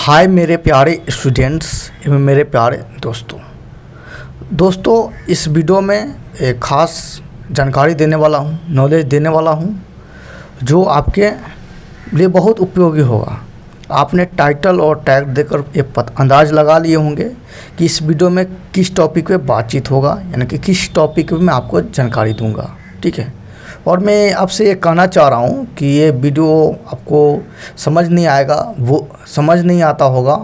हाय मेरे प्यारे स्टूडेंट्स एवं मेरे प्यारे दोस्तों इस वीडियो में एक ख़ास जानकारी देने वाला हूँ, नॉलेज देने वाला हूँ जो आपके लिए बहुत उपयोगी होगा। आपने टाइटल और टैग देकर एक अंदाज़ लगा लिए होंगे कि इस वीडियो में किस टॉपिक पे बातचीत होगा, यानी कि किस टॉपिक पे मैं आपको जानकारी दूंगा। ठीक है, और मैं आपसे ये कहना चाह रहा हूँ कि ये वीडियो आपको समझ नहीं आएगा, वो समझ नहीं आता होगा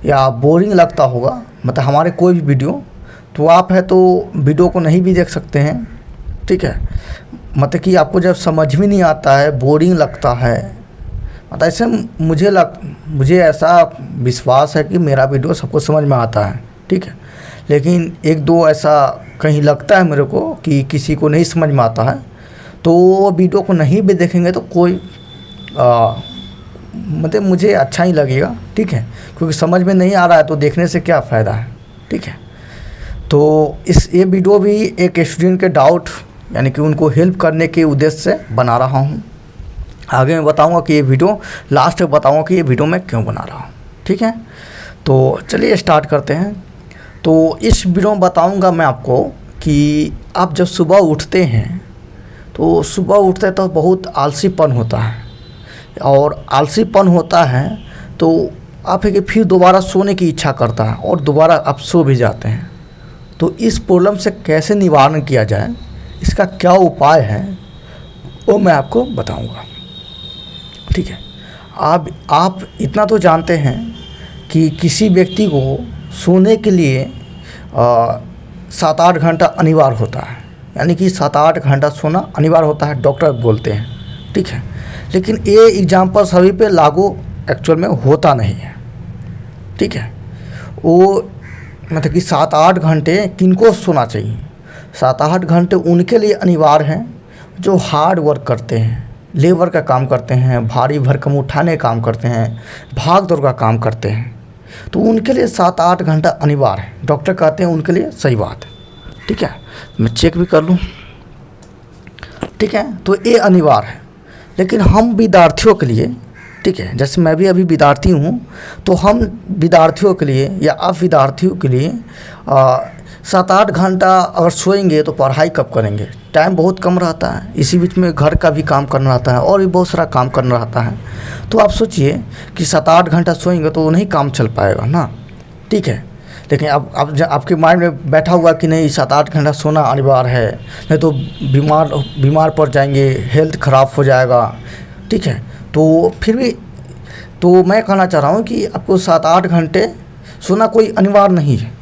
या बोरिंग लगता होगा, मतलब हमारे कोई भी वीडियो तो आप है तो वीडियो को नहीं भी देख सकते हैं। ठीक है, मतलब कि आपको जब समझ में नहीं आता है, बोरिंग लगता है, मतलब ऐसे मुझे ऐसा विश्वास है कि मेरा वीडियो सबको समझ में आता है। ठीक है, लेकिन एक दो ऐसा कहीं लगता है मेरे को कि किसी को नहीं समझ में आता है, तो वो वीडियो को नहीं भी देखेंगे तो कोई मतलब मुझे अच्छा ही लगेगा। ठीक है, क्योंकि समझ में नहीं आ रहा है तो देखने से क्या फ़ायदा है। ठीक है, तो ये वीडियो भी एक स्टूडेंट के डाउट यानी कि उनको हेल्प करने के उद्देश्य से बना रहा हूँ। आगे मैं बताऊँगा कि ये वीडियो लास्ट में बताऊँगा कि ये वीडियो मैं क्यों बना रहा हूँ। ठीक है, तो चलिए स्टार्ट करते हैं। तो इस वीडियो में बताऊँगा मैं आपको कि आप जब सुबह उठते हैं तो सुबह उठते तो बहुत आलसीपन होता है, और आलसीपन होता है तो आप है कि फिर दोबारा सोने की इच्छा करता है और दोबारा आप सो भी जाते हैं। तो इस प्रॉब्लम से कैसे निवारण किया जाए, इसका क्या उपाय है वो मैं आपको बताऊंगा। ठीक है, आप इतना तो जानते हैं कि किसी व्यक्ति को सोने के लिए 7-8 घंटा अनिवार्य होता है, यानी कि 7-8 घंटा सोना अनिवार्य होता है, डॉक्टर बोलते हैं। ठीक है, लेकिन ये एग्जाम्पल सभी पे लागू एक्चुअल में होता नहीं है। ठीक है, वो मतलब कि 7-8 घंटे किनको सोना चाहिए? 7-8 घंटे उनके लिए अनिवार्य हैं जो हार्ड वर्क करते हैं, लेबर का काम करते हैं, भारी भरकम उठाने काम करते हैं, भाग दौड़ का काम करते हैं, तो उनके लिए 7-8 घंटा अनिवार्य है। डॉक्टर कहते हैं उनके लिए सही बात है। ठीक है, मैं चेक भी कर लूँ। ठीक है, तो ये अनिवार्य है, लेकिन हम विद्यार्थियों के लिए, ठीक है, जैसे मैं भी अभी विद्यार्थी हूँ, तो हम विद्यार्थियों के लिए या आप विद्यार्थियों के लिए 7-8 घंटा अगर सोएंगे तो पढ़ाई कब करेंगे? टाइम बहुत कम रहता है, इसी बीच में घर का भी काम करना रहता है और भी बहुत सारा काम करना रहता है। तो आप सोचिए कि 7-8 घंटा सोएंगे तो नहीं काम चल पाएगा ना। ठीक है, लेकिन अब आपके माइंड में बैठा हुआ कि नहीं 7-8 घंटा सोना अनिवार्य है, नहीं तो बीमार पड़ जाएंगे, हेल्थ ख़राब हो जाएगा। ठीक है, तो फिर भी तो मैं कहना चाह रहा हूँ कि आपको 7-8 घंटे सोना कोई अनिवार्य नहीं है।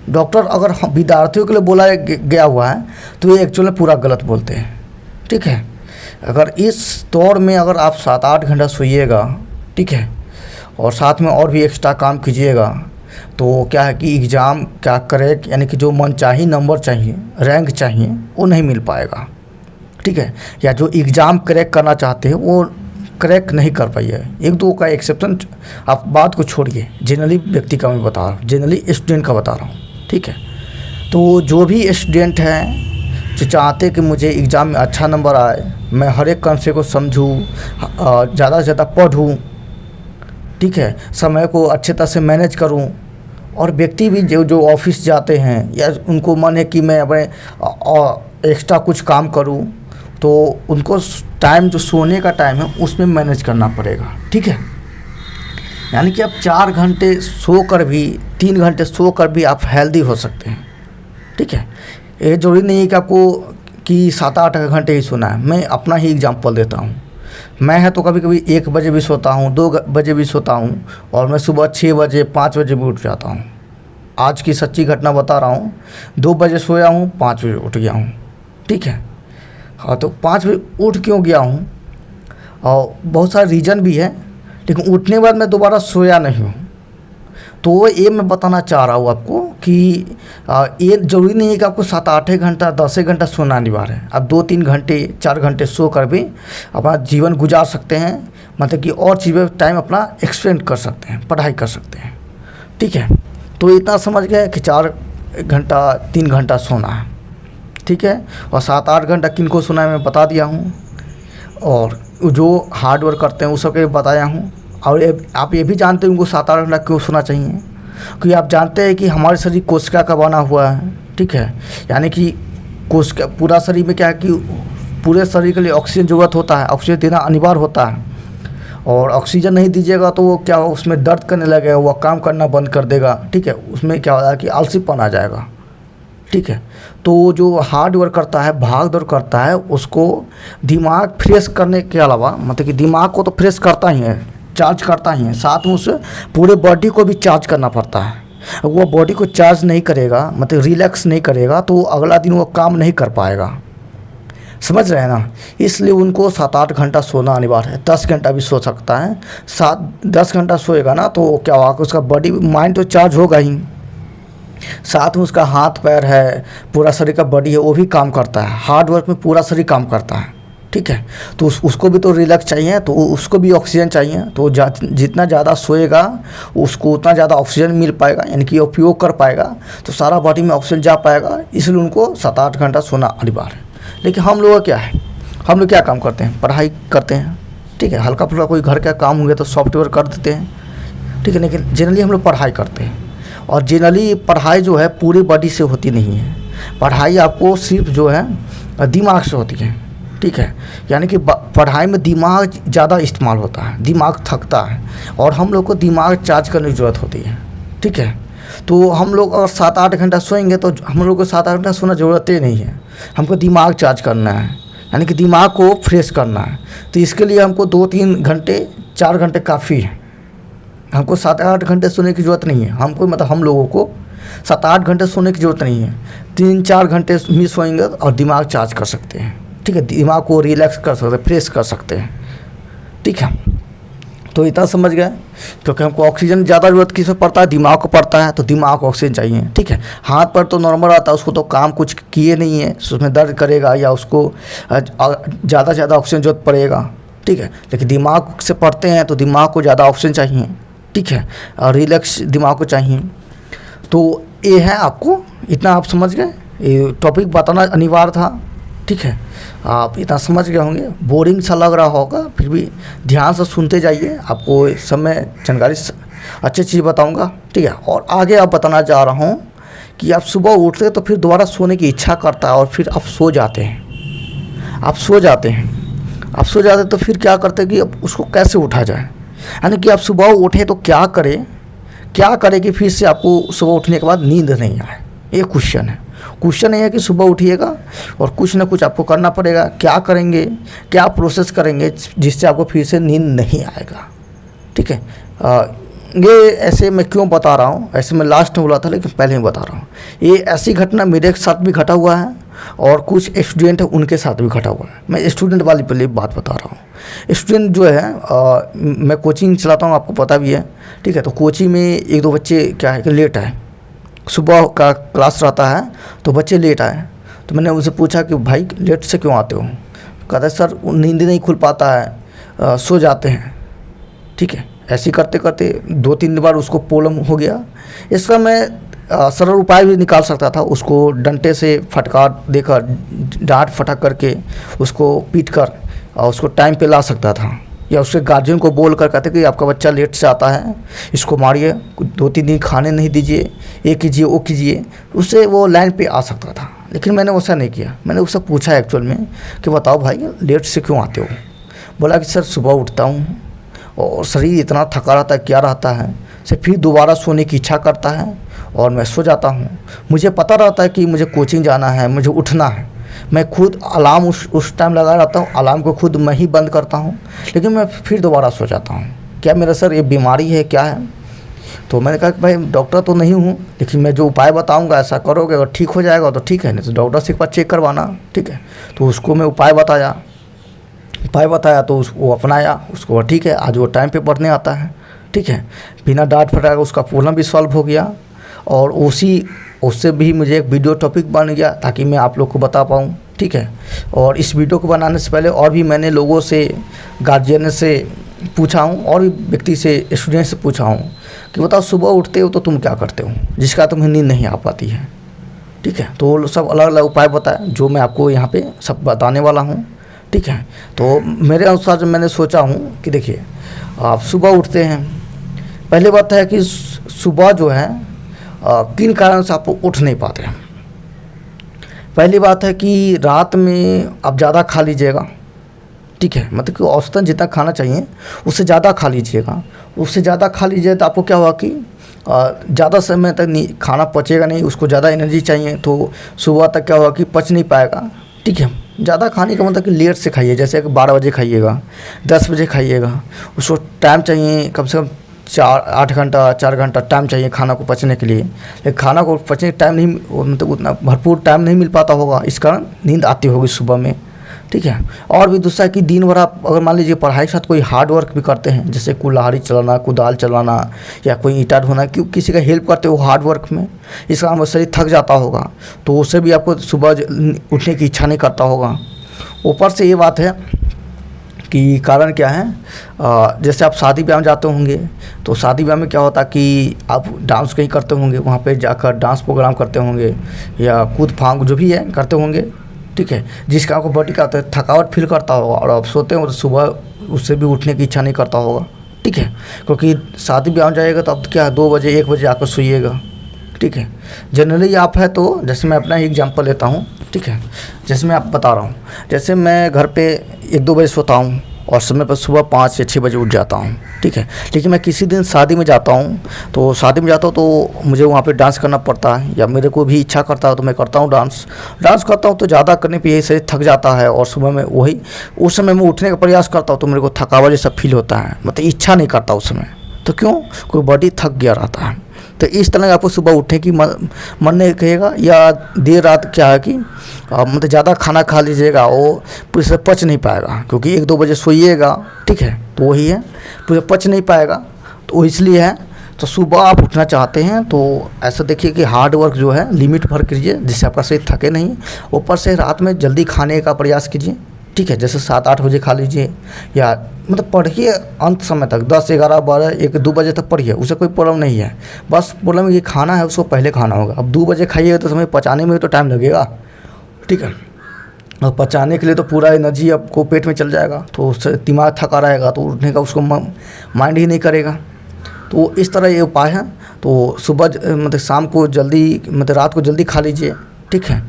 डॉक्टर अगर विद्यार्थियों के लिए बोला गया हुआ है तो ये एक्चुअली पूरा गलत बोलते हैं। ठीक है, अगर इस दौर में अगर आप 7-8 घंटा सोइएगा, ठीक है, और साथ में और भी एक्स्ट्रा काम कीजिएगा, तो क्या है कि एग्ज़ाम क्या करेक्ट यानी कि जो मन चाहिए नंबर चाहिए, रैंक चाहिए, वो नहीं मिल पाएगा। ठीक है, या जो एग्ज़ाम क्रैक करना चाहते हैं वो क्रैक नहीं कर पाइए। एक दो का एक्सेप्शन, आप बात को छोड़िए, जनरली व्यक्ति का मैं बता रहा हूँ, जनरली स्टूडेंट का बता रहा हूँ। ठीक है, तो जो भी स्टूडेंट हैं जो चाहते कि मुझे एग्ज़ाम में अच्छा नंबर आए, मैं हर एक कंसेप्ट को समझूँ, ज़्यादा से ज़्यादा पढ़ूँ, ठीक है, समय को अच्छे तरह से मैनेज करूँ, और व्यक्ति भी जो ऑफिस जाते हैं या उनको मन है कि मैं अपने एक्स्ट्रा कुछ काम करूँ, तो उनको टाइम जो सोने का टाइम है उसमें मैनेज करना पड़ेगा। ठीक है, यानी कि आप 4 घंटे सोकर भी, 3 घंटे सोकर भी आप हेल्दी हो सकते हैं। ठीक है, ये जरूरी नहीं है कि आपको कि 7-8 घंटे ही सोना है। मैं अपना ही एग्जांपल देता हूँ। मैं है तो कभी कभी 1 बजे भी सोता हूँ, 2 बजे भी सोता हूँ, और मैं सुबह 6 बजे 5 बजे भी उठ जाता हूँ। आज की सच्ची घटना बता रहा हूँ, 2 बजे सोया हूँ, 5 बजे उठ गया हूँ। ठीक है, हाँ, तो 5 बजे उठ क्यों गया हूँ और बहुत सारे रीज़न भी है, लेकिन उठने के बाद मैं दोबारा सोया नहीं हूँ। तो ये मैं बताना चाह रहा हूँ आपको कि ये ज़रूरी नहीं है कि आपको 7-8 घंटा 10 घंटा सोना अनिवार्य है। आप 2-3 घंटे 4 घंटे सो कर भी अपना जीवन गुजार सकते हैं, मतलब कि और चीज़ें टाइम अपना एक्सपेंड कर सकते हैं, पढ़ाई कर सकते हैं। ठीक है, तो इतना समझ गए कि 4 घंटा 3 घंटा सोना है। ठीक है, और 7-8 घंटा किनको सोना है मैं बता दिया हूँ, और जो हार्ड वर्क करते हैं उस सबके बताया हूँ। और आप ये भी जानते हैं उनको 7-8 घंटा क्यों सोना चाहिए, क्योंकि आप जानते हैं कि हमारे शरीर कोशिका का बना हुआ है, ठीक है। यानी कि कोशिका पूरा शरीर में क्या है कि पूरे शरीर के लिए ऑक्सीजन ज़रूरत होता है, ऑक्सीजन देना अनिवार्य होता है। और ऑक्सीजन नहीं दीजिएगा तो वो क्या हो, उसमें दर्द करने लगेगा, वो काम करना बंद कर देगा, ठीक है। उसमें क्या होता है कि आलसीपन आ जाएगा, ठीक है। तो जो हार्ड वर्क करता है, भाग दौड़ करता है, उसको दिमाग फ्रेश करने के अलावा, मतलब कि दिमाग को तो फ्रेश करता ही है, चार्ज करता ही है, साथ में उसे पूरे बॉडी को भी चार्ज करना पड़ता है। वो बॉडी को चार्ज नहीं करेगा, मतलब रिलैक्स नहीं करेगा, तो अगला दिन वो काम नहीं कर पाएगा, समझ रहे हैं ना। इसलिए उनको 7-8 घंटा सोना अनिवार्य है। 10 घंटा भी सो सकता है, 7-10 घंटा सोएगा ना तो क्या होगा, उसका बॉडी माइंड तो चार्ज होगा ही, साथ में उसका हाथ पैर है, पूरा शरीर का बॉडी है, वो भी काम करता है। हार्ड वर्क में पूरा शरीर काम करता है, ठीक है। तो उसको भी तो रिलैक्स चाहिए, तो उसको भी ऑक्सीजन चाहिए। तो जितना ज़्यादा सोएगा उसको उतना ज़्यादा ऑक्सीजन मिल पाएगा, यानी कि उपयोग कर पाएगा, तो सारा बॉडी में ऑक्सीजन जा पाएगा। इसलिए उनको 7-8 घंटा सोना अनिवार्य है। लेकिन हम लोग का क्या है, हम लोग क्या काम करते हैं, पढ़ाई करते हैं, ठीक है। हल्का फुल्का कोई घर का काम हुआ तो सॉफ्टवेयर कर देते हैं, ठीक है। लेकिन जनरली हम लोग पढ़ाई करते हैं, और जनरली पढ़ाई जो है पूरी बॉडी से होती नहीं है। पढ़ाई आपको सिर्फ जो है दिमाग से होती है, ठीक है। यानी कि पढ़ाई में दिमाग ज़्यादा इस्तेमाल होता है, दिमाग थकता है, और हम लोग को दिमाग चार्ज करने की ज़रूरत होती है, ठीक है। तो हम लोग अगर 7-8 घंटा सोएंगे तो हम लोग को 7-8 घंटा सोना ज़रूरत ही नहीं है। हमको दिमाग चार्ज करना है, यानी कि दिमाग को फ्रेश करना है। तो इसके लिए हमको 2-3 घंटे 4 घंटे काफ़ी है। हमको 7-8 घंटे सोने की ज़रूरत नहीं है। हमको मतलब हम लोगों को 7-8 घंटे सोने की ज़रूरत नहीं है। 3-4 घंटे भी सोएंगे और दिमाग चार्ज कर सकते हैं, ठीक है। दिमाग को रिलैक्स कर सकते हैं, फ्रेश कर सकते हैं, ठीक है। तो इतना समझ गए, क्योंकि हमको ऑक्सीजन ज़्यादा ज़रूरत किस में पड़ता है, दिमाग को पड़ता है, तो दिमाग को ऑक्सीजन चाहिए, ठीक है। हाथ पर तो नॉर्मल आता है, उसको तो काम कुछ किए नहीं है, उसमें दर्द करेगा या उसको ज़्यादा से ज़्यादा ऑक्सीजन जरूरत पड़ेगा, ठीक है। लेकिन दिमाग से पढ़ते हैं तो दिमाग को ज़्यादा ऑक्सीजन चाहिए, ठीक है, और रिलैक्स दिमाग को चाहिए। तो ये है, आपको इतना आप समझ गए, ये टॉपिक बताना अनिवार्य था, ठीक है। आप इतना समझ गए होंगे। बोरिंग सा लग रहा होगा, फिर भी ध्यान से सुनते जाइए, आपको इस समय जानकारी अच्छी चीज़ बताऊंगा, ठीक है। और आगे आप बताना चाह रहा हूँ कि आप सुबह उठते तो फिर दोबारा सोने की इच्छा करता है, और फिर आप सो जाते हैं, आप सो जाते तो फिर क्या करते हैं कि अब उसको कैसे उठा जाए। यानी कि आप सुबह उठे तो क्या करें कि फिर से आपको सुबह उठने के बाद नींद नहीं आए। ये क्वेश्चन ये है कि सुबह उठिएगा और कुछ ना कुछ आपको करना पड़ेगा। क्या करेंगे, क्या प्रोसेस करेंगे जिससे आपको फिर से नींद नहीं आएगा, ठीक है। ये ऐसे मैं क्यों बता रहा हूँ, ऐसे मैं लास्ट में बोला था लेकिन पहले ही बता रहा हूँ। ये ऐसी घटना मेरे साथ भी घटा हुआ है, और कुछ स्टूडेंट है उनके साथ भी घटा हुआ है। मैं स्टूडेंट वाली पहले बात बता रहा हूँ। स्टूडेंट जो है, मैं कोचिंग चलाता हूँ, आपको पता भी है, ठीक है। तो कोचिंग में 1-2 बच्चे क्या है कि लेट आए, सुबह का क्लास रहता है तो बच्चे लेट आए। तो मैंने उनसे पूछा कि भाई लेट से क्यों आते हो। कहता है सर नींद नहीं खुल पाता है, सो जाते हैं, ठीक है। ऐसे करते करते 2-3 बार उसको प्रॉब्लम हो गया। इसका मैं सरल उपाय भी निकाल सकता था, उसको डंडे से फटकार देकर, डांट फटक करके उसको पीट कर और उसको टाइम पे ला सकता था, या उसके गार्जियन को बोल कर कहते कि आपका बच्चा लेट से आता है, इसको मारिए, 2-3 दिन खाने नहीं दीजिए, ये कीजिए वो कीजिए, उससे वो लाइन पे आ सकता था। लेकिन मैंने वैसा नहीं किया। मैंने उससे पूछा एक्चुअल में कि बताओ भाई लेट से क्यों आते हो। बोला कि सर सुबह उठता हूँ और शरीर इतना थका रहता है, क्या रहता है, से फिर दोबारा सोने की इच्छा करता है और मैं सो जाता हूँ। मुझे पता रहता है कि मुझे कोचिंग जाना है, मुझे उठना है, मैं खुद अलार्म उस टाइम लगा रहता हूँ, अलार्म को खुद मैं ही बंद करता हूँ, लेकिन मैं फिर दोबारा सो जाता हूँ। क्या मेरा सर ये बीमारी है, क्या है। तो मैंने कहा कि भाई डॉक्टर तो नहीं हूँ, लेकिन मैं जो उपाय बताऊँगा ऐसा करोगे, अगर ठीक हो जाएगा तो ठीक है, नहीं तो डॉक्टर से एक बार चेक करवाना, ठीक है। तो उसको मैं उपाय बताया तो वो अपनाया, उसको ठीक है, आज वो टाइम पे पढ़ने आता है, ठीक है। बिना डांट फटाक उसका प्रॉब्लम भी सॉल्व हो गया, और उससे भी मुझे एक वीडियो टॉपिक बन गया ताकि मैं आप लोग को बता पाऊँ, ठीक है। और इस वीडियो को बनाने से पहले और भी मैंने लोगों से, गार्जियन से पूछा हूँ, और भी व्यक्ति से, स्टूडेंट से पूछा हूँ कि बताओ सुबह उठते हो तो तुम क्या करते हो जिसका तुम्हें नींद नहीं आ पाती है, ठीक है। तो सब अलग अलग उपाय बताए जो मैं आपको यहाँ पे सब बताने वाला हूँ, ठीक है। तो मेरे अनुसार जो मैंने सोचा हूँ कि देखिए आप सुबह उठते हैं, पहली बात है कि सुबह जो है किन कारण से आप उठ नहीं पाते हैं। पहली बात है कि रात में आप ज़्यादा खा लीजिएगा, ठीक है, मतलब कि औसतन जितना खाना चाहिए उससे ज़्यादा खा लीजिएगा। उससे ज़्यादा खा लीजिए तो आपको क्या होगा कि ज़्यादा समय तक नहीं खाना पचेगा नहीं, उसको ज़्यादा एनर्जी चाहिए, तो सुबह तक क्या होगा कि पच नहीं पाएगा, ठीक है। ज़्यादा खाने का मतलब कि लेट से खाइए, जैसे कि 12 बजे खाइएगा, 10 बजे खाइएगा, उसको टाइम चाहिए कम से कम 8 घंटा 4 घंटा टाइम चाहिए खाना को पचने के लिए। लेकिन खाना को पचने का टाइम नहीं, मतलब उतना भरपूर टाइम नहीं मिल पाता होगा, इस कारण नींद आती होगी सुबह में, ठीक है। और भी दूसरा कि दिन भर आप अगर मान लीजिए पढ़ाई के साथ कोई हार्ड वर्क भी करते हैं, जैसे कुल्हाड़ी चलाना, कुदाल चलाना या कोई ईंटा ढोना, क्यों किसी का हेल्प करते हो हार्ड वर्क में, इस कारण शरीर थक जाता होगा, तो उससे भी आपको सुबह उठने की इच्छा नहीं करता होगा। ऊपर से ये बात है कि कारण क्या है, जैसे आप शादी ब्याह में जाते होंगे, तो शादी ब्याह में क्या होता है कि आप डांस कहीं करते होंगे, वहाँ पे जाकर डांस प्रोग्राम करते होंगे या कूद फांग जो भी है करते होंगे, ठीक है, जिसका आपको बॉडी का थकावट फील करता होगा, और आप सोते हो तो सुबह उससे भी उठने की इच्छा नहीं करता होगा, ठीक है, क्योंकि शादी ब्याह में जाइएगा तो अब क्या 2 बजे 1 बजे आकर सोइएगा, ठीक है। जनरली आप है तो जैसे मैं अपना ही एग्जांपल लेता हूँ, ठीक है, जैसे मैं आप बता रहा हूँ, जैसे मैं घर पे 1-2 बजे सोता हूँ और समय पर सुबह 5 या 6 बजे उठ जाता हूँ, ठीक है। लेकिन मैं किसी दिन शादी में जाता हूँ, तो शादी में जाता हूँ तो मुझे वहाँ पे डांस करना पड़ता है, या मेरे को भी इच्छा करता है तो मैं करता हूँ डांस करता हूँ, तो ज़्यादा करने पे ये शरीर थक जाता है, और सुबह में वही उस समय मैं उठने का प्रयास करता हूँ तो मेरे को थकावट जैसा फील होता है, मतलब इच्छा नहीं करता उस समय, तो क्यों, कोई बॉडी थक गया रहता है। तो इस तरह आपको सुबह उठने की मन नहीं कहेगा, या देर रात क्या है कि मतलब ज़्यादा खाना खा लीजिएगा, वो पूरे से पच नहीं पाएगा, क्योंकि 1-2 बजे सोइएगा, ठीक है, तो वही है पूरे पच नहीं पाएगा, तो इसलिए है। तो सुबह आप उठना चाहते हैं तो ऐसा देखिए कि हार्ड वर्क जो है लिमिट भर कीजिए, जिससे आपका शरीर थके नहीं। ऊपर से रात में जल्दी खाने का प्रयास कीजिए, ठीक है, जैसे 7-8 बजे खा लीजिए, या मतलब पढ़िए अंत समय तक 10, 11, 12, 1, 2 बजे तक पढ़िए, उससे कोई प्रॉब्लम नहीं है। बस प्रॉब्लम ये खाना है उसको पहले खाना होगा। अब 2 बजे खाइएगा तो समय पचाने में तो टाइम लगेगा, ठीक है, और पचाने के लिए तो पूरा एनर्जी आपको पेट में चल जाएगा, तो उससे दिमाग थका रहेगा, तो उठने का उसको माइंड ही नहीं करेगा। तो इस तरह ये उपाय है। तो सुबह मतलब शाम को जल्दी, मतलब रात को जल्दी खा लीजिए, ठीक है।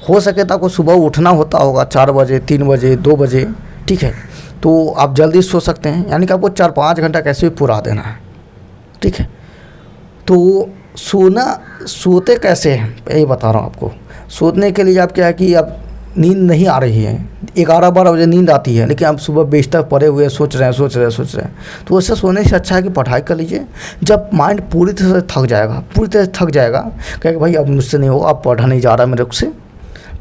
हो सके तो आपको सुबह उठना होता होगा 4 बजे, 3 बजे, 2 बजे, ठीक है, तो आप जल्दी सो सकते हैं, यानी कि आपको 4-5 घंटा कैसे भी पूरा देना है, ठीक है। तो सोते कैसे हैं यही बता रहा हूँ आपको। सोने के लिए आप क्या है कि आप नींद नहीं आ रही है, 11-12 बजे नींद आती है, लेकिन आप सुबह बिस्तर पड़े हुए सोच रहे हैं, तो उससे सोने से अच्छा है कि पढ़ाई कर लीजिए। जब माइंड पूरी तरह से थक जाएगा, कहेगा भाई अब मुझसे नहीं होगा, अब पढ़ा नहीं जा रहा मेरे से,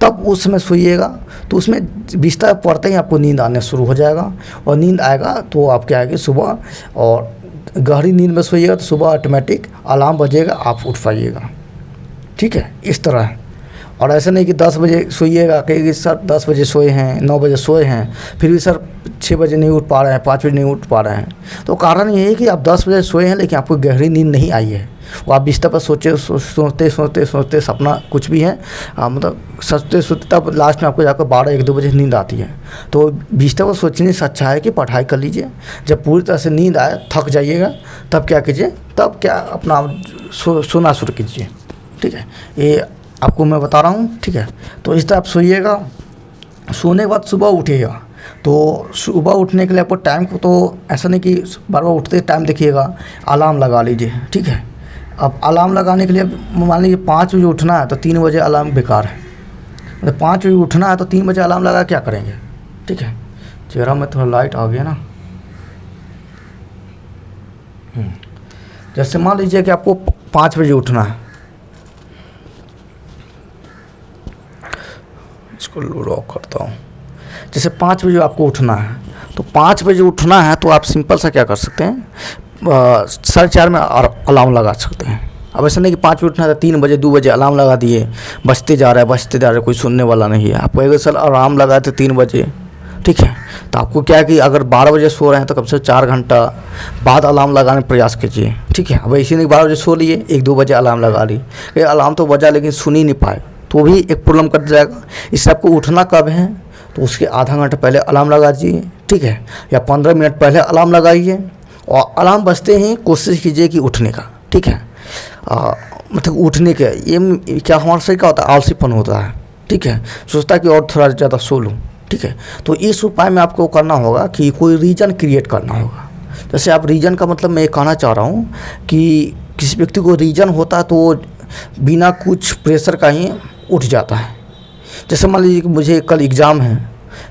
तब उस समय सोइएगा, तो उसमें बिस्तर पड़ते ही आपको नींद आने शुरू हो जाएगा, और नींद आएगा तो आप क्या है कि सुबह और गहरी नींद में सोइएगा तो सुबह ऑटोमेटिक अलार्म बजेगा, आप उठ पाइएगा, ठीक है, इस तरह है। और ऐसा नहीं कि 10 बजे सोइएगा, कहेंगे सर 10 बजे सोए हैं, 9 बजे सोए हैं, फिर भी सर 6 बजे नहीं उठ पा रहे हैं, 5 बजे नहीं उठ पा रहे हैं। तो कारण ये है कि आप 10 बजे सोए हैं लेकिन आपको गहरी नींद नहीं आई है, वो आप बिस्तर पर सोचते सपना कुछ भी है, मतलब सोचते तब लास्ट में आपको जाकर 12-1-2 बजे नींद आती है। तो बिस्तर पर सोचने से अच्छा है कि पढ़ाई कर लीजिए। जब पूरी तरह से नींद आए, थक जाइएगा, तब क्या कीजिए, तब क्या अपना सोना शुरू कीजिए, ठीक है। ये आपको मैं बता रहा हूँ, ठीक है। तो इस तरह आप सोइएगा, सोने के बाद सुबह उठिएगा। तो सुबह उठने के लिए आपको टाइम को तो ऐसा नहीं कि बार बार उठते टाइम देखिएगा, अलार्म लगा लीजिए, ठीक है। अब अलार्म लगाने के लिए मान लीजिए 5 बजे उठना है तो 3 बजे अलार्म बेकार है, मतलब 5 बजे उठना है तो 3 बजे अलार्म लगा क्या करेंगे, ठीक है। चेहरा में थोड़ा लाइट आ गया ना। जैसे मान लीजिए कि आपको 5 बजे उठना है, इसको लॉक करता हूँ। जैसे 5 बजे आपको उठना है, तो 5 बजे उठना है तो आप सिंपल सा क्या कर सकते हैं, 4:30 में अलार्म लगा सकते हैं। अब ऐसा नहीं कि 5 बजे उठना है तो 3 बजे 2 बजे अलार्म लगा दिए, बजते जा रहा है, कोई सुनने वाला नहीं है। आप कहेंगे सर अलार्म लगाए थे 3 बजे, ठीक है, तो आपको क्या है कि अगर 12 बजे सो रहे हैं तो कम से कम 4 घंटा बाद अलार्म लगाने का प्रयास कीजिए, ठीक है। अब ऐसे नहीं 12 बजे सो लिए, 1-2 बजे अलार्म लगा ली, अलार्म तो बजा लेकिन सुन ही नहीं पाए, तो भी एक प्रॉब्लम कर जाएगा। इससे आपको उठना कब है तो उसके आधा घंटा पहले अलार्म लगा दीजिए, ठीक है, या 15 मिनट पहले अलार्म लगाइए, और अलार्म बजते ही कोशिश कीजिए कि उठने का, ठीक है। मतलब उठने के ये क्या हमारे से क्या होता है, आलसीपन होता है, ठीक है, सोचता है कि और थोड़ा ज़्यादा सो लूँ, ठीक है। तो इस उपाय में आपको करना होगा कि कोई रीज़न क्रिएट करना होगा। जैसे आप रीज़न का मतलब मैं ये कहना चाह रहा हूँ कि किसी व्यक्ति को रीज़न होता है तो वो बिना कुछ प्रेशर का ही उठ जाता है। जैसे मान लीजिए कि मुझे कल एग्ज़ाम है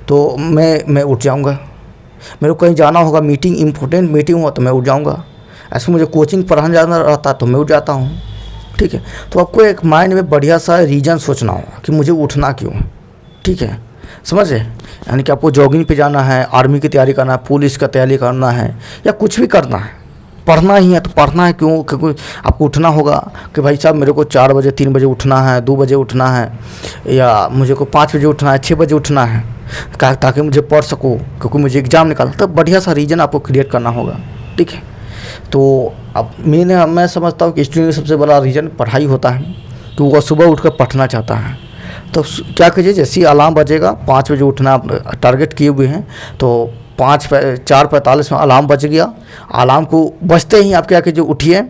तो मैं उठ जाऊँगा, मेरे को कहीं जाना होगा, मीटिंग इम्पोर्टेंट मीटिंग हो तो मैं उठ जाऊँगा, ऐसे मुझे कोचिंग पढ़ाने जाना रहता तो मैं उठ जाता हूँ, ठीक है। तो आपको एक माइंड में बढ़िया सा रीज़न सोचना होगा कि मुझे उठना क्यों, ठीक है, समझे। यानी कि आपको जॉगिंग पे जाना है, आर्मी की तैयारी करना है, पुलिस का तैयारी करना है, या कुछ भी करना है, पढ़ना ही है तो पढ़ना है क्यों, क्योंकि आपको उठना होगा कि भाई साहब मेरे को 4 बजे 3 बजे उठना है, 2 बजे उठना है, या मुझे को 5 बजे उठना है, 6 बजे उठना है, ताकि मुझे पढ़ सकूँ क्योंकि मुझे एग्ज़ाम निकालना। तो बढ़िया सा रीज़न आपको क्रिएट करना होगा, ठीक है। तो अब मैं समझता हूँ कि स्टूडेंट का सबसे बड़ा रीज़न पढ़ाई होता है कि वो सुबह उठकर पढ़ना चाहता है। तो क्या कीजिए, जैसे ही अलार्म बजेगा 5 बजे उठना आप टारगेट किए हुए हैं, तो 4:45 में अलार्म बज गया, अलार्म को बजते ही आप क्या कीजिए, उठिए,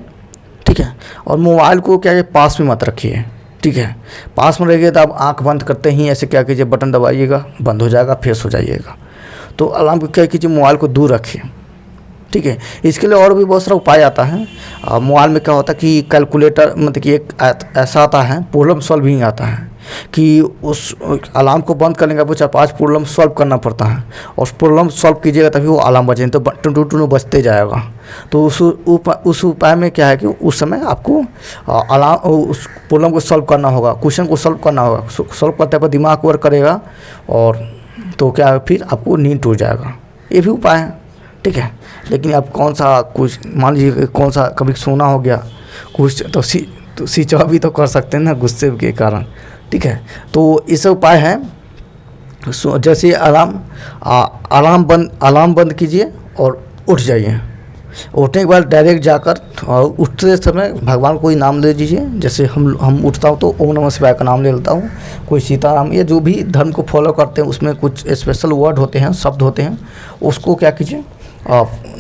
ठीक है। और मोबाइल को क्या है पास में मत रखिए, ठीक है। पास में रहिए तो आप आँख बंद करते ही ऐसे क्या कीजिए, बटन दबाइएगा, बंद हो जाएगा, फ्रेश हो जाइएगा। तो अलार्म को क्या कीजिए, मोबाइल को दूर रखिए, ठीक है। इसके लिए और भी बहुत सारा उपाय आता है। मोबाइल में क्या होता है कि कैलकुलेटर, मतलब कि एक ऐसा आता है, प्रॉब्लम सॉल्विंग आता है कि उस अलार्म को बंद करने का आपको 4-5 प्रॉब्लम सॉल्व करना पड़ता है, और उस प्रॉब्लम सॉल्व कीजिएगा तभी वो अलार्म बजे, तो टू बजते जाएगा। तो उस उपाय में क्या है कि उस समय आपको अलार्म उस प्रॉब्लम को सॉल्व करना होगा, क्वेश्चन को सॉल्व करना होगा। सॉल्व करते पर दिमाग वर्क करेगा, और तो क्या फिर आपको नींद टूट जाएगा। ये भी उपाय है, ठीक है। लेकिन आप कौन सा कुछ मान लीजिए कौन सा कभी सोना हो गया कुछ तो स्विच ऑफ भी तो कर सकते हैं ना गुस्से के कारण, ठीक है। तो ये सब उपाय हैं। जैसे अलार्म बंद कीजिए और उठ जाइए। उठने के बाद डायरेक्ट जाकर और उठते समय भगवान कोई नाम ले लीजिए। जैसे हम उठता हूँ तो ओम नमः शिवाय का नाम ले लेता हूँ, कोई सीताराम, या जो भी धर्म को फॉलो करते हैं उसमें कुछ स्पेशल वर्ड होते हैं, शब्द होते हैं, उसको क्या कीजिए,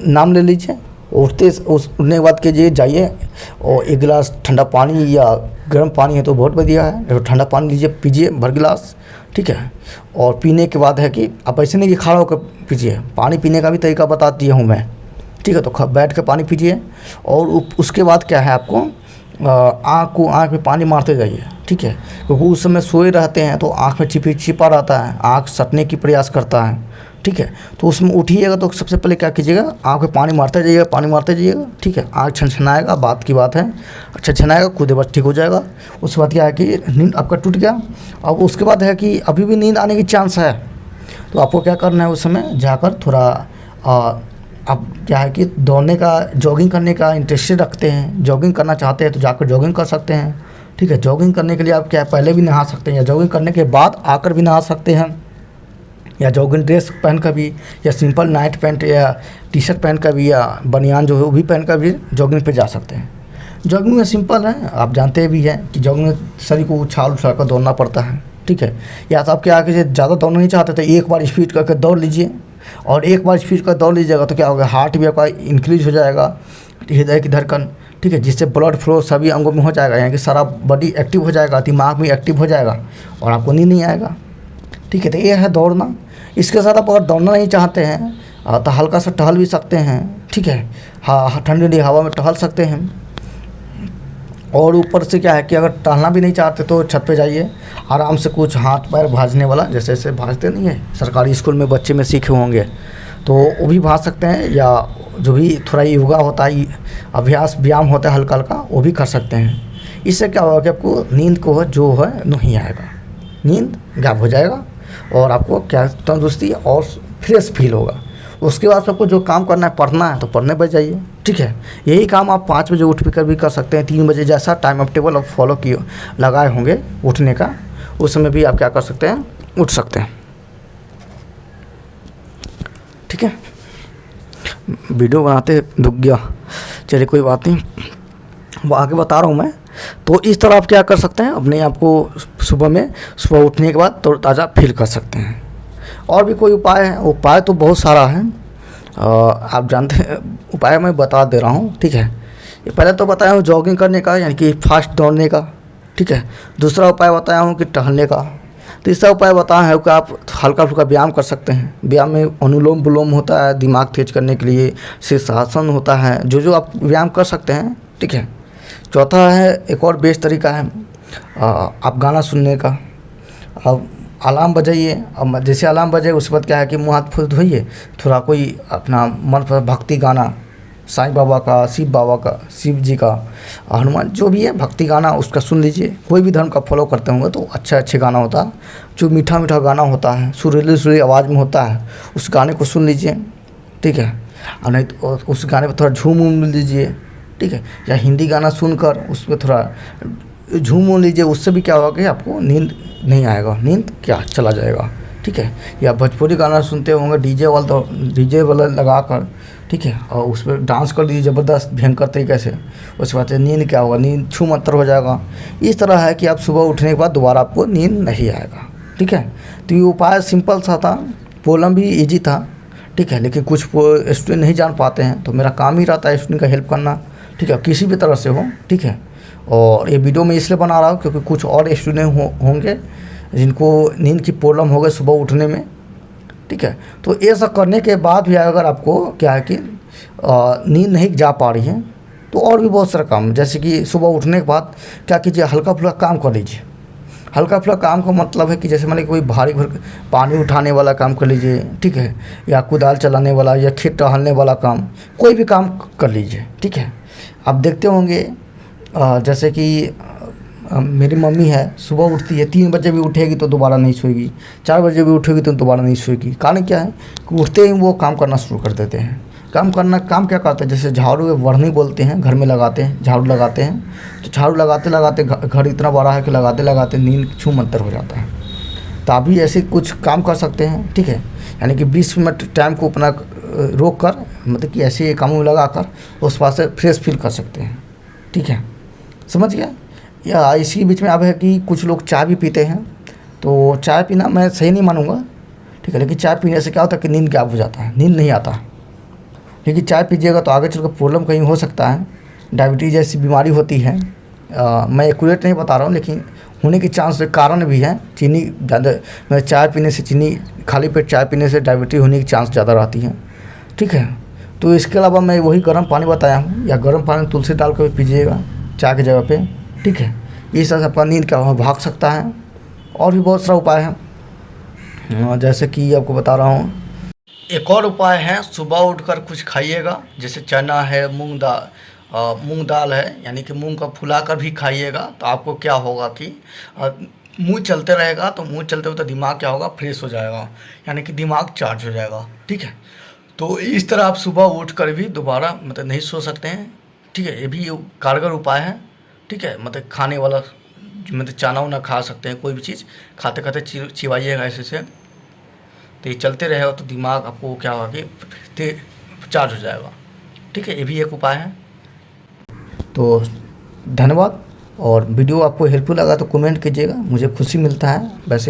नाम ले लीजिए। उठने के बाद कीजिए, जाइए और 1 गिलास ठंडा पानी या गर्म पानी है तो बहुत बढ़िया है, तो ठंडा पानी लीजिए, पीजिए भर गिलास, ठीक है। और पीने के बाद है कि आप ऐसे नहीं कि खड़ा होकर पीजिए, पानी पीने का भी तरीका बता दिया हूँ मैं, ठीक है। तो बैठ के पानी पीजिए, और उसके बाद क्या है, आपको आँख में पानी मारते जाइए, ठीक है। क्योंकि उस समय सोए रहते हैं तो आँख में छिपा रहता है, आँख सटने की प्रयास करता है, ठीक है। तो उसमें उठिएगा तो सबसे पहले क्या कीजिएगा, आँख में पानी मारते जाइएगा, ठीक है। आँख छनछनाएगा, बात की बात है, छनछनाएगा, कुछ देर बाद ठीक हो जाएगा। उसके बाद क्या है कि नींद आपका टूट गया। अब उसके बाद है कि अभी भी नींद आने की चांस है, तो आपको क्या करना है, उस समय जाकर थोड़ा आप क्या है कि दौड़ने का, जॉगिंग करने का इंटरेस्ट रखते हैं, जॉगिंग करना चाहते हैं तो जाकर जॉगिंग कर सकते हैं, ठीक है। जॉगिंग करने के लिए आप क्या पहले भी नहा सकते हैं, या जॉगिंग करने के बाद आकर भी नहा सकते हैं, या जॉगिंग ड्रेस पहन कर भी, या सिंपल नाइट पैंट या टी-शर्ट पहन कर भी, या बनियान जो है वो भी पहन कर भी जॉगिंग पे जा सकते हैं। जॉगिंग में सिंपल है, आप जानते भी हैं कि जॉगिंग में शरीर को उछाल कर दौड़ना पड़ता है, ठीक है। या तो आप क्या आगे ज़्यादा दौड़ना नहीं चाहते तो एक बार स्पीड करके दौड़ लीजिए, और एक बार स्पीड कर दौड़ लीजिएगा तो क्या होगा, हार्ट भी आपका इंक्रीज हो जाएगा, हृदय की धड़कन, ठीक है, जिससे ब्लड फ्लो सभी अंगों में हो जाएगा, यानी कि सारा बॉडी एक्टिव हो जाएगा, दिमाग भी एक्टिव हो जाएगा, और आपको नींद नहीं आएगा, ठीक है। तो ये है दौड़ना। इसके साथ आप अगर दौड़ना नहीं चाहते हैं तो हल्का सा टहल भी सकते हैं, ठीक है। हाँ, ठंडी हवा में टहल सकते हैं। और ऊपर से क्या है कि अगर टहलना भी नहीं चाहते तो छत पे जाइए, आराम से कुछ हाथ पैर भाजने वाला, जैसे ऐसे भाजते नहीं है, सरकारी स्कूल में बच्चे में सीखे होंगे तो वो भी भाज सकते हैं, या जो भी थोड़ा योगा होता है, अभ्यास व्यायाम होता है हल्का हल्का, वो भी कर सकते हैं। इससे क्या होगा कि आपको नींद को जो है नहीं आएगा, नींद गायब हो जाएगा, और आपको क्या तंदुरुस्ती और फ्रेश फील होगा। उसके बाद आपको जो काम करना है, पढ़ना है तो पढ़ने बैठ जाइए, ठीक है। यही काम आप 5 बजे उठ कर भी कर सकते हैं, 3 बजे जैसा टाइम ऑफ टेबल आप फॉलो किए लगाए होंगे उठने का, उस समय भी आप क्या कर सकते हैं, उठ सकते हैं, ठीक है। वीडियो बनाते रुक गया, चलिए कोई बात नहीं, वो आगे बता रहा हूँ मैं। तो इस तरह आप क्या कर सकते हैं, अपने आप को सुबह उठने के बाद तरोताज़ा फील कर सकते हैं। और भी कोई उपाय है, उपाय तो बहुत सारा है। आप जानते हैं उपाय मैं बता दे रहा हूँ, ठीक है। ये पहले तो बताया हूँ जॉगिंग करने का, यानी कि फास्ट दौड़ने का, ठीक है। दूसरा उपाय बताया हूँ कि टहलने का। तीसरा उपाय बताया है कि आप हल्का फुल्का व्यायाम कर सकते हैं। व्यायाम में अनुलोम विलोम होता है दिमाग तेज करने के लिए, शीर्षासन होता है, जो आप व्यायाम कर सकते हैं, ठीक है। चौथा है एक और बेस्ट तरीका है आप गाना सुनने का। अब अलार्म बजाइए, अब जैसे अलार्म बजे उसके बाद क्या है कि मुँह हाथ फूल धोइए, थोड़ा कोई अपना मन पर भक्ति गाना, साईं बाबा का, शिव बाबा का, शिव जी का, हनुमान, जो भी है भक्ति गाना उसका सुन लीजिए। कोई भी धर्म का फॉलो करते होंगे तो अच्छे गाना होता है, जो मीठा मीठा गाना होता है, सुरीली आवाज़ में होता है, उस गाने को सुन लीजिए, ठीक है। और नहीं तो उस गाने पर थोड़ा झूम उम लीजिए, ठीक है। या हिंदी गाना सुनकर उस पर थोड़ा झूम लीजिए, उससे भी क्या होगा कि आपको नींद नहीं आएगा, नींद क्या चला जाएगा, ठीक है। या भोजपुरी गाना सुनते होंगे डीजे वाला लगा कर, ठीक है, और उस पर डांस कर दीजिए ज़बरदस्त भयंकर तरीके से, उसके बाद नींद क्या होगा, नींद छूमंतर हो जाएगा। इस तरह है कि आप सुबह उठने के बाद दोबारा आपको नींद नहीं आएगा, ठीक है। तो ये उपाय सिंपल सा था, प्रॉब्लम भी ईजी था, ठीक है। लेकिन कुछ स्टूडेंट नहीं जान पाते हैं, तो मेरा काम ही रहता है स्टूडेंट का हेल्प करना, ठीक है, किसी भी तरह से हो, ठीक है। और ये वीडियो मैं इसलिए बना रहा हूँ क्योंकि कुछ और स्टूडेंट होंगे जिनको नींद की प्रॉब्लम हो गई सुबह उठने में, ठीक है। तो ये सब करने के बाद भी अगर आपको क्या है कि नींद नहीं जा पा रही है, तो और भी बहुत सारा काम, जैसे कि सुबह उठने के बाद क्या कीजिए, हल्का फुल्का काम कर लीजिए। हल्का फुल्का काम का मतलब है कि जैसे मान लीजिए कोई भारी पानी उठाने वाला काम कर लीजिए, ठीक है, या कुदाल चलाने वाला, या खेत टहलने वाला काम, कोई भी काम कर लीजिए, ठीक है। आप देखते होंगे जैसे कि मेरी मम्मी है, सुबह उठती है 3 बजे भी उठेगी तो दोबारा नहीं सोएगी, 4 बजे भी उठेगी तो दोबारा नहीं सोएगी। कारण क्या है कि उठते ही वो काम करना शुरू कर देते हैं। काम क्या करते हैं, जैसे झाड़ू वर्णी बोलते हैं, घर में लगाते हैं, झाड़ू लगाते हैं, तो झाड़ू लगाते लगाते घर इतना बड़ा है कि लगाते लगाते नींद छूमंतर हो जाता है। तो आप भी ऐसे कुछ काम कर सकते हैं, ठीक है। यानी कि 20 मिनट टाइम को अपना रोक कर, मतलब कि ऐसे काम में लगा कर उस पास से फ्रेश फील कर सकते हैं, ठीक है, समझ गया। या इसी बीच में अब है कि कुछ लोग चाय भी पीते हैं, तो चाय पीना मैं सही नहीं मानूंगा, ठीक है। लेकिन चाय पीने से क्या होता है कि नींद गायब हो जाता है, नींद नहीं आता। लेकिन चाय पीजिएगा तो आगे चलकर प्रॉब्लम कहीं हो सकता है, डायबिटीज़ जैसी बीमारी होती है। मैं एक्यूरेट नहीं बता रहा हूँ, लेकिन होने की चांस कारण भी है। चीनी ज़्यादा चाय पीने से, चीनी खाली पेट चाय पीने से डायबिटीज़ होने की चांस ज़्यादा रहती है, ठीक है। तो इसके अलावा मैं वही गर्म पानी बताया हूँ, या गर्म पानी में तुलसी डाल कर पीजिएगा चाय की जगह पे, ठीक है। इस तरह से आपका नींद क्या भाग सकता है। और भी बहुत सारा उपाय है, जैसे कि आपको बता रहा हूँ। एक और उपाय है, सुबह उठकर कुछ खाइएगा, जैसे चना है, मूंग दाल है, यानी कि मूंग का फुला कर भी खाइएगा। तो आपको क्या होगा कि मुंह चलते रहेगा, तो मुंह चलते हुए तो दिमाग क्या होगा, फ्रेश हो जाएगा, यानी कि दिमाग चार्ज हो जाएगा, ठीक है। तो इस तरह आप सुबह उठकर भी दोबारा मतलब नहीं सो सकते हैं, ठीक है। ये भी कारगर उपाय है, ठीक है। मतलब खाने वाला, मतलब चना उना खा सकते हैं, कोई भी चीज़ खाते खाते चिबाइएगा ऐसे से, तो ये चलते रहेगा तो दिमाग आपको क्या होगा कि चार्ज हो जाएगा, ठीक है। ये भी एक उपाय है। तो धन्यवाद। और वीडियो आपको हेल्पफुल लगा तो कमेंट कीजिएगा, मुझे खुशी मिलता है। वैसे